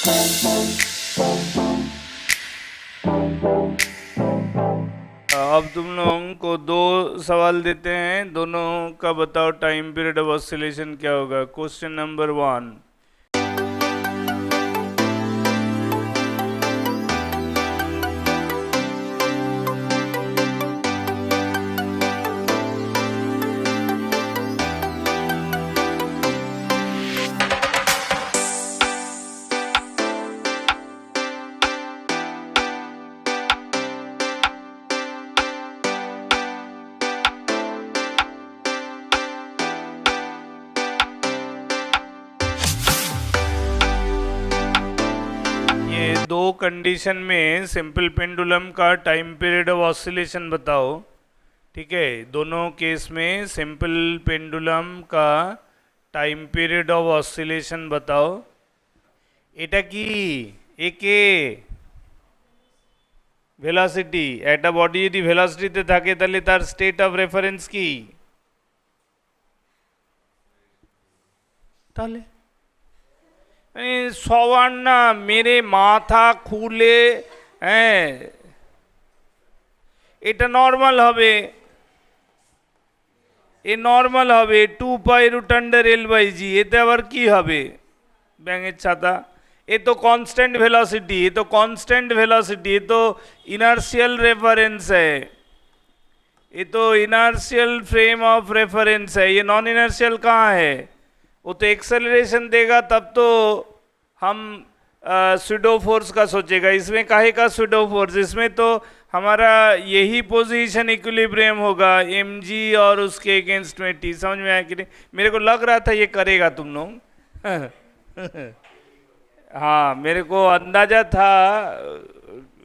अब तुम लोगों को दो सवाल देते हैं, दोनों का बताओ टाइम पीरियड ऑफ ऑसिलेशन क्या होगा। क्वेश्चन नंबर 1, दो कंडीशन में सिंपल पेंडुलम का टाइम पीरियड ऑफ ऑसिलेशन बताओ। ठीक है, दोनों केस में सिंपल पेंडुलम का टाइम पीरियड ऑफ ऑसिलेशन बताओ। এটা কি একে ভেলোসিটি, একটা বডি যদি ভেলোসিটিতে থাকে তাহলে তার স্টেট অফ রেফারেন্স কি? তাহলে সবার না মেরে মাথা খুলে, হ্যাঁ এটা নর্মাল হবে, এ নর্মাল হবে 2π√L/g। এতে আবার কি হবে? ব্যাঙের ছাতা। ये तो कांस्टेंट वेलोसिटी, ये तो कांस्टेंट वेलोसिटी, ये तो इनर्शियल रेफरेंस है, ये तो इनर्शियल फ्रेम ऑफ रेफरेंस है। ये नॉन इनर्शियल कहाँ है? वो तो एक्सेलरेशन देगा तब तो हम स्यूडो फोर्स का सोचेगा। इसमें काहे का स्यूडो फोर्स? इसमें तो हमारा यही पोजीशन इक्विलिब्रियम होगा mg और उसके अगेंस्ट में t। समझ में आया कि नहीं? मेरे को लग रहा था ये करेगा तुम लोग। हाँ, मेरे को अंदाजा था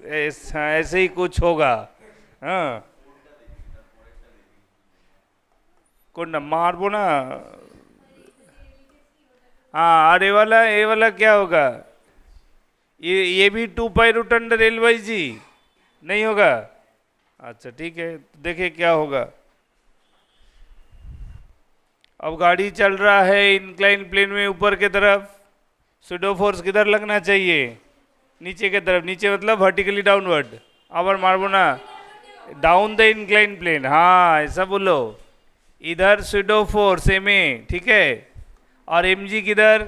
ऐसे ही कुछ होगा। हाँ, कौन ना मारबो ना। हाँ, और ये वाला क्या होगा? ये भी 2π√L/g नहीं होगा? अच्छा ठीक है, देखिए क्या होगा। अब गाड़ी चल रहा है इंक्लाइन प्लेन में ऊपर की तरफ, स्यूडो फोर्स किधर लगना चाहिए? नीचे की तरफ। नीचे मतलब वर्टिकली डाउनवर्ड। आवर मारबो ना, डाउन द इंक्लाइन प्लेन। हाँ ऐसा बोलो। इधर स्यूडो फोर्स ma, ठीक है, और mg किधर?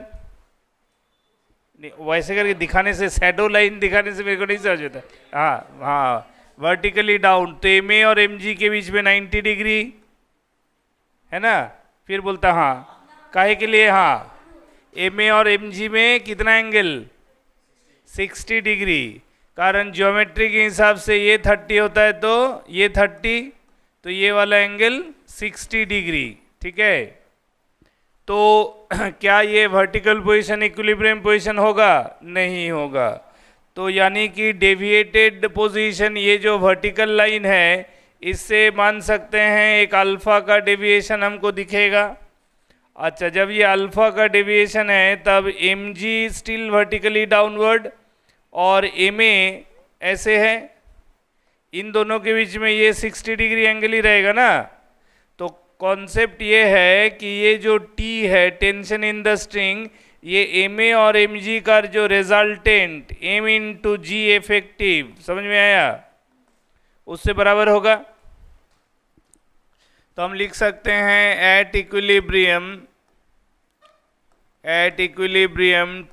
वैसे करके दिखाने से, शैडो लाइन दिखाने से मेरे को नहीं समझ आता। हाँ हाँ, वर्टिकली डाउन, तो ma और mg के बीच में 90 डिग्री है ना। फिर बोलता हाँ, काहे के लिए? हाँ, ma और mg में कितना एंगल? 60 डिग्री। कारण ज्योमेट्री के हिसाब से ये 30 होता है तो ये 30, तो ये वाला एंगल 60 डिग्री। ठीक है, तो क्या ये वर्टिकल पोजीशन इक्विलिब्रियम पोजीशन होगा? नहीं होगा। तो यानी कि डेविएटेड पोजीशन, ये जो वर्टिकल लाइन है, इससे मान सकते हैं एक अल्फा का डेविएशन हमको दिखेगा। अच्छा, जब ये अल्फा का डेविएशन है तब mg स्टिल वर्टिकली डाउनवर्ड और ma ऐसे है, इन दोनों के बीच में ये 60 डिग्री एंगल ही रहेगा ना। तो कॉन्सेप्ट ये है कि ये जो T है, टेंशन इन द स्ट्रिंग, ये ma और mg का जो रिजल्टेंट m × g इफेक्टिव, समझ में आया, उससे बराबर होगा। तो हम लिख सकते हैं एट इक्विलिब्रियम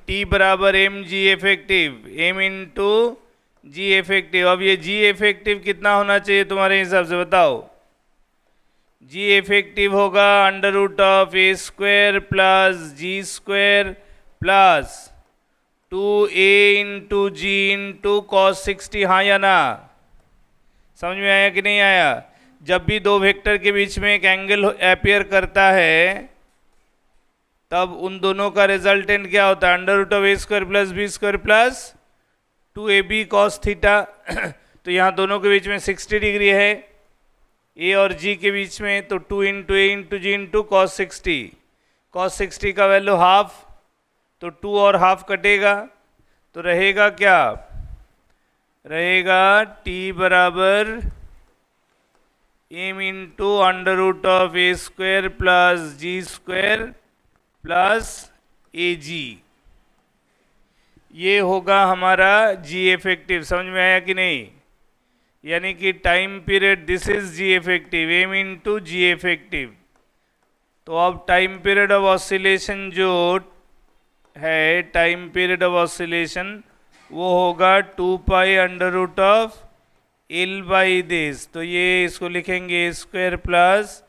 T बराबर mg effective, m × g effective. अब ये g इफेक्टिव कितना होना चाहिए तुम्हारे हिसाब से बताओ? g इफेक्टिव होगा √a² + g² + 2a × g × cos 60। हाँ या ना? समझ में आया कि नहीं आया? जब भी दो वेक्टर के बीच में एक एंगल अपीयर करता है तब उन दोनों का रिजल्टेंट क्या होता है? √a² + b² + 2ab cos θ। तो यहाँ दोनों के बीच में 60 डिग्री है, a और g के बीच में, तो 2 × a × g × cos 60। cos 60 का वैल्यू हाफ, तो 2 और हाफ कटेगा, तो रहेगा क्या? रहेगा t बराबर m × √a² + g² + ag। ये होगा हमारा जी इफेक्टिव। समझ में आया कि नहीं? यानी कि time period, this is g effective, m into g effective. तो अब टाइम पीरियड ऑफ ऑसिलेशन जो है, टाइम पीरियड ऑफ ऑसिलेशन वो होगा 2 pi under root of L by this. तो ये इसको लिखेंगे a square plus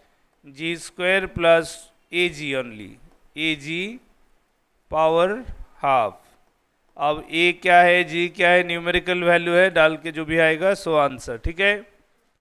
g square plus a g only, a g power half. अब ए क्या है, जी क्या है, न्यूमेरिकल वैल्यू है, डाल के जो भी आएगा सो आंसर। ठीक है।